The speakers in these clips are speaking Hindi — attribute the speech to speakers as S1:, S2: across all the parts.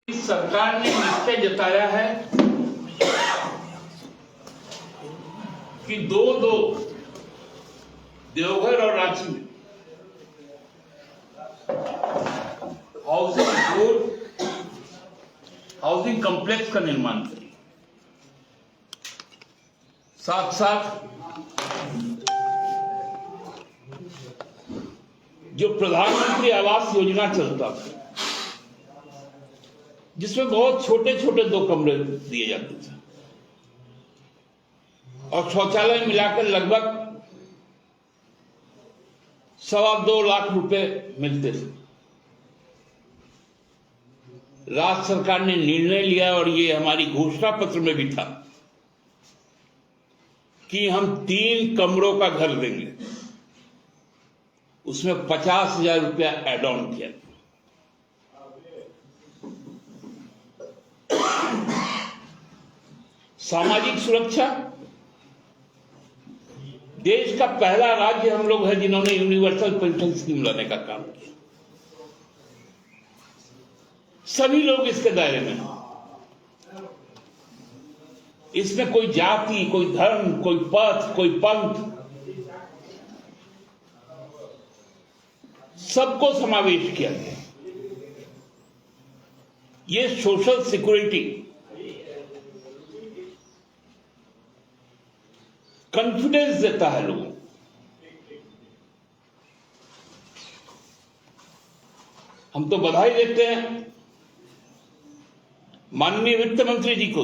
S1: सरकार ने निश्चय जताया है कि दो देवघर और रांची में हाउसिंग कॉम्प्लेक्स का निर्माण करें। साथ साथ जो प्रधानमंत्री आवास योजना चलता था, जिसमें बहुत छोटे छोटे 2 कमरे दिए जाते थे और शौचालय मिलाकर लगभग 2.25 लाख रुपए मिलते थे। राज्य सरकार ने निर्णय लिया और ये हमारी घोषणा पत्र में भी था कि हम 3 कमरों का घर देंगे, उसमें 50,000 रुपया एड ऑन किया। सामाजिक सुरक्षा, देश का पहला राज्य हम लोग हैं जिन्होंने यूनिवर्सल पेंशन स्कीम लाने का काम किया। सभी लोग इसके दायरे में हैं। इसमें कोई जाति, कोई धर्म, कोई पथ, कोई पंथ, सबको समावेश किया गया। ये सोशल सिक्योरिटी कॉन्फिडेंस देता है लोगों को। हम तो बधाई देते हैं माननीय वित्त मंत्री जी को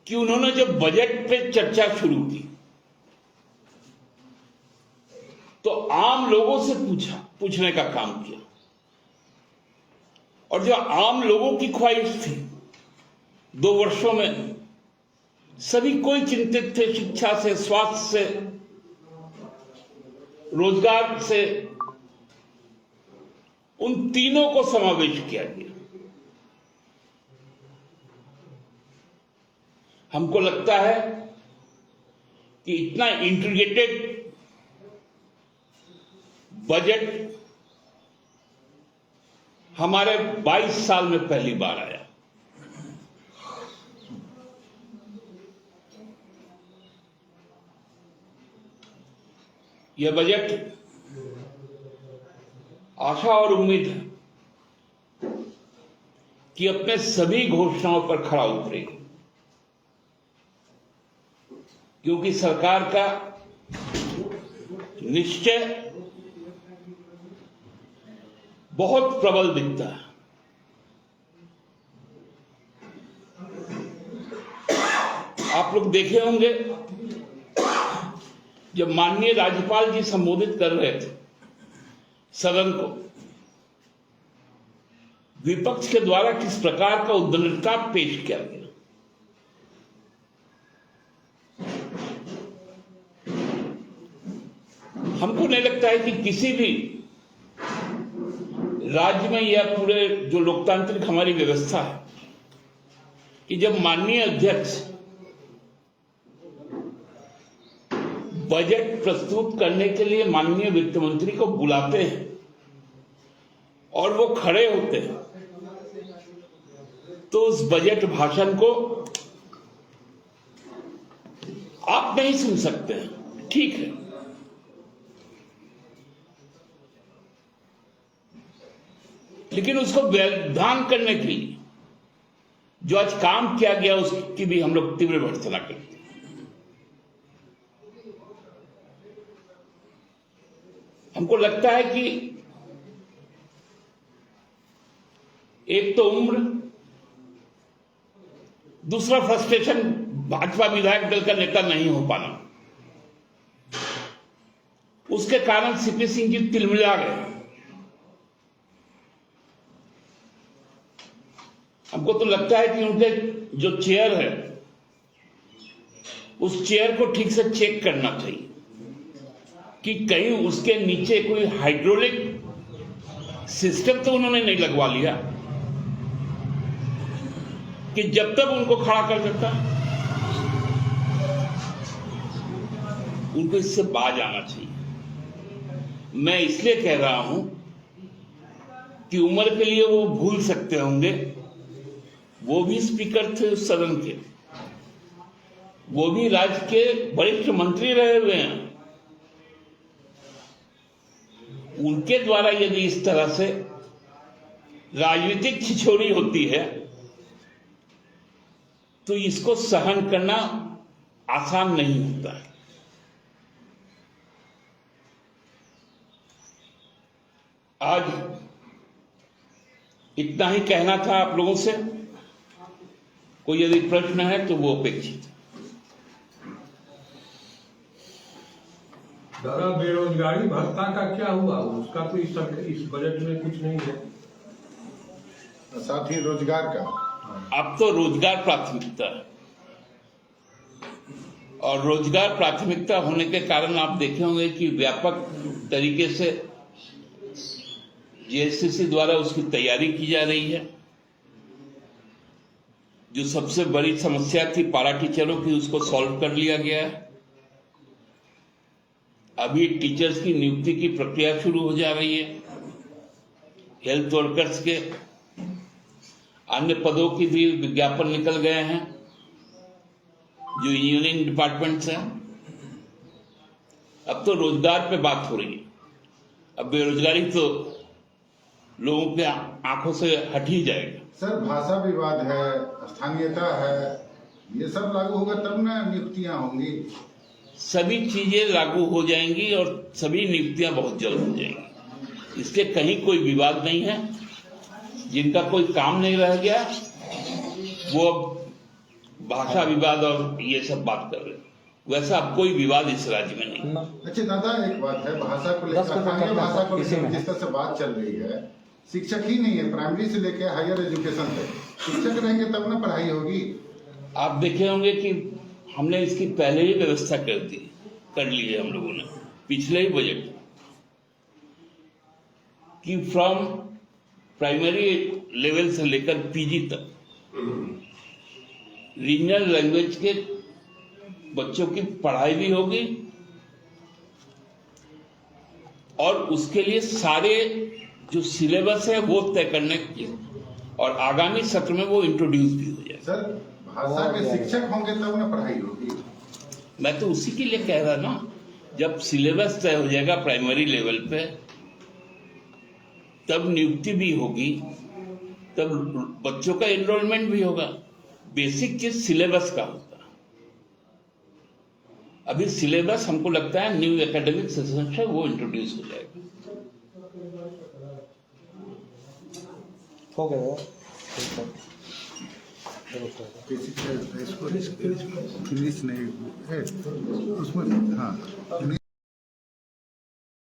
S1: कि उन्होंने जब बजट पे चर्चा शुरू की तो आम लोगों से पूछने का काम किया, और जो आम लोगों की ख्वाहिश थी 2 वर्षों में, सभी कोई चिंतित थे शिक्षा से, स्वास्थ्य से, रोजगार से, उन तीनों को समावेश किया गया। हमको लगता है कि इतना इंटीग्रेटेड बजट हमारे 22 साल में पहली बार आया। यह बजट आशा और उम्मीद है कि अपने सभी घोषणाओं पर खरा उतरेगी, क्योंकि सरकार का निश्चय बहुत प्रबल दिखता है। आप लोग देखे होंगे जब माननीय राज्यपाल जी संबोधित कर रहे थे सदन को, विपक्ष के द्वारा किस प्रकार का उद्दंडता पेश किया गया। हमको नहीं लगता है कि किसी भी राज्य में या पूरे जो लोकतांत्रिक हमारी व्यवस्था है कि जब माननीय अध्यक्ष बजट प्रस्तुत करने के लिए माननीय वित्त मंत्री को बुलाते हैं और वो खड़े होते हैं, तो उस बजट भाषण को आप नहीं सुन सकते हैं, ठीक है, लेकिन उसको व्यवधान करने के लिए जो आज काम किया गया उसकी भी हम लोग तीव्र भर्त्सना करते हैं। हमको लगता है कि एक तो उम्र, दूसरा फ्रस्ट्रेशन, भाजपा विधायक दल का नेता नहीं हो पाना, उसके कारण सीपी सिंह जी तिलमिला गए। हमको तो लगता है कि उनके जो चेयर है उस चेयर को ठीक से चेक करना चाहिए कि कहीं उसके नीचे कोई हाइड्रोलिक सिस्टम तो उन्होंने नहीं लगवा लिया कि जब तक उनको खड़ा कर देता। उनको इससे बाज आना चाहिए। मैं इसलिए कह रहा हूं कि उम्र के लिए वो भूल सकते होंगे, वो भी स्पीकर थे उस सदन के, वो भी राज्य के वरिष्ठ मंत्री रहे हुए हैं। उनके द्वारा यदि इस तरह से राजनीतिक छिछोरी होती है तो इसको सहन करना आसान नहीं होता है। आज इतना ही कहना था आप लोगों से। कोई यदि प्रश्न है तो वो अपेक्षित है।
S2: दादा, बेरोजगारी भत्ता का क्या हुआ? उसका तो इस बजट में कुछ नहीं है।
S3: साथ ही रोजगार का,
S1: अब तो रोजगार प्राथमिकता है, और रोजगार प्राथमिकता होने के कारण आप देखे होंगे कि व्यापक तरीके से जीएसटीसी द्वारा उसकी तैयारी की जा रही है। जो सबसे बड़ी समस्या थी पारा टीचरों की, उसको सॉल्व कर लिया गया है। अभी टीचर्स की नियुक्ति की प्रक्रिया शुरू हो जा रही है। हेल्थ वर्कर्स के अन्य पदों की भी विज्ञापन निकल गए हैं जो इंजीनियरिंग डिपार्टमेंट्स हैं। अब तो रोजगार पे बात हो रही है। अब बेरोजगारी तो लोगों के आंखों से हट ही जाएगा।
S3: सर भाषा विवाद है, स्थानीयता है, ये सब लागू होगा तब ना नियुक्तियां होंगी।
S1: सभी चीजें लागू हो जाएंगी और सभी नियुक्तियां बहुत जल्द हो जाएंगी। इसके कहीं कोई विवाद नहीं है। जिनका कोई काम नहीं रह गया वो अब भाषा विवाद और ये सब बात कर रहे हैं। वैसा अब कोई विवाद इस राज्य में नहीं।
S3: अच्छा दादा, एक बात है भाषा को लेकर, स्थानीय भाषा को लेकर जिस तरह से बात चल रही है, शिक्षक ही नहीं है, प्राइमरी से लेकर हायर एजुकेशन तक शिक्षक रहेंगे तब ना पढ़ाई होगी।
S1: आप देखे होंगे कि हमने इसकी पहले ही व्यवस्था कर ली है हम लोगों ने पिछले ही बजट कि फ्रॉम प्राइमरी लेवल से लेकर पीजी तक रीजनल लैंग्वेज के बच्चों की पढ़ाई भी होगी और उसके लिए सारे जो सिलेबस है वो तय करने की, और आगामी सत्र में वो इंट्रोड्यूस भी हो जाए।
S3: सर भाषा के शिक्षक होंगे तब ना पढ़ाई होगी।
S1: मैं तो उसी के लिए कह रहा ना, जब सिलेबस तय हो जाएगा प्राइमरी लेवल पे तब नियुक्ति भी होगी, तब बच्चों का एनरोलमेंट भी होगा। बेसिक चीज सिलेबस का होता है। अभी सिलेबस हमको लगता है न्यू एकेडमिक सेशन से वो इंट्रोड्यूस हो जाएगा।
S4: हो गया
S3: फिनिश नहीं है उसमें, हाँ।